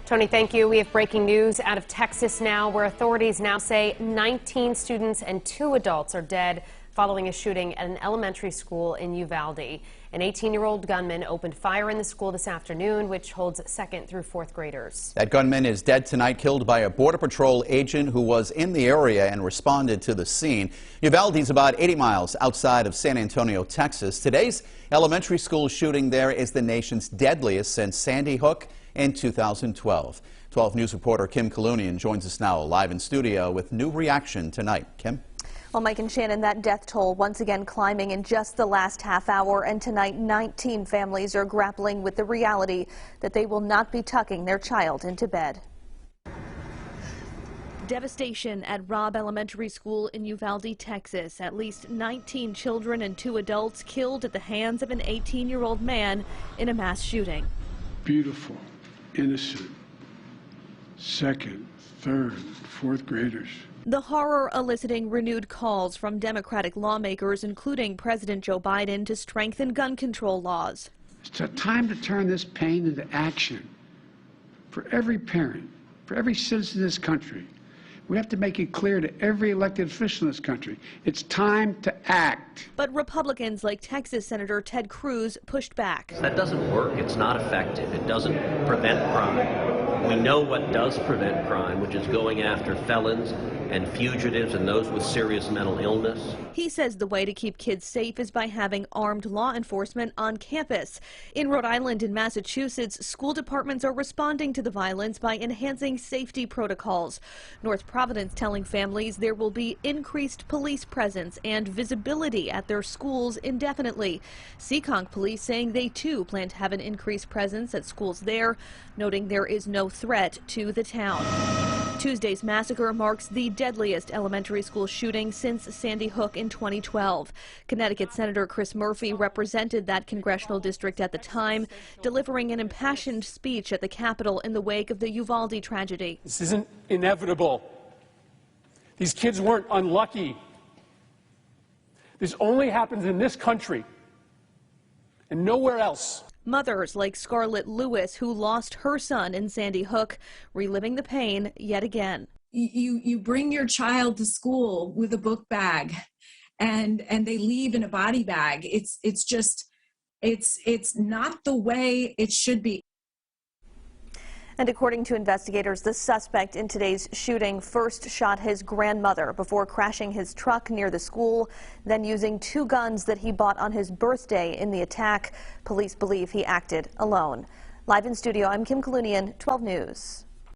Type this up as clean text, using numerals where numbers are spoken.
Tony, thank you. We have breaking news out of Texas now, where authorities now say 19 students and 2 adults are dead following a shooting at an elementary school in Uvalde. An 18-year-old gunman opened fire in the school this afternoon, which holds 2nd through 4th graders. That gunman is dead tonight, killed by a Border Patrol agent who was in the area and responded to the scene. Uvalde is about 80 miles outside of San Antonio, Texas. Today's elementary school shooting there is the nation's deadliest since Sandy Hook in 2012. 12 News reporter Kim Kalunian joins us now live in studio with new reaction tonight. Kim? Well, Mike and Shannon, that death toll once again climbing in just the last half hour, and tonight 19 families are grappling with the reality that they will not be tucking their child into bed. Devastation at Robb Elementary School in Uvalde, Texas. At least 19 children and 2 adults killed at the hands of an 18-year-old man in a mass shooting. Beautiful, innocent, 2nd, 3rd, 4th graders. The horror eliciting renewed calls from Democratic lawmakers, including President Joe Biden, to strengthen gun control laws. It's time to turn this pain into action for every parent, for every citizen in this country. We have to make it clear to every elected official in this country, it's time to act. But Republicans like Texas Senator Ted Cruz pushed back. That doesn't work. It's not effective. It doesn't prevent crime. We know what does prevent crime, which is going after felons and fugitives and those with serious mental illness. He says the way to keep kids safe is by having armed law enforcement on campus. In Rhode Island and Massachusetts, school departments are responding to the violence by enhancing safety protocols. North Providence telling families there will be increased police presence and visibility at their schools indefinitely. Seekonk police saying they too plan to have an increased presence at schools there, noting there is no threat to the town. Tuesday's massacre marks the deadliest elementary school shooting since Sandy Hook in 2012. Connecticut Senator Chris Murphy represented that congressional district at the time, delivering an impassioned speech at the Capitol in the wake of the Uvalde tragedy. This isn't inevitable. These kids weren't unlucky. This only happens in this country and nowhere else. Mothers like Scarlett Lewis, who lost her son in Sandy Hook, reliving the pain yet again. You bring your child to school with a book bag and they leave in a body bag. It's not the way it should be. And according to investigators, the suspect in today's shooting first shot his grandmother before crashing his truck near the school, then using 2 guns that he bought on his birthday in the attack. Police believe he acted alone. Live in studio, I'm Kim Kalunian, 12 News.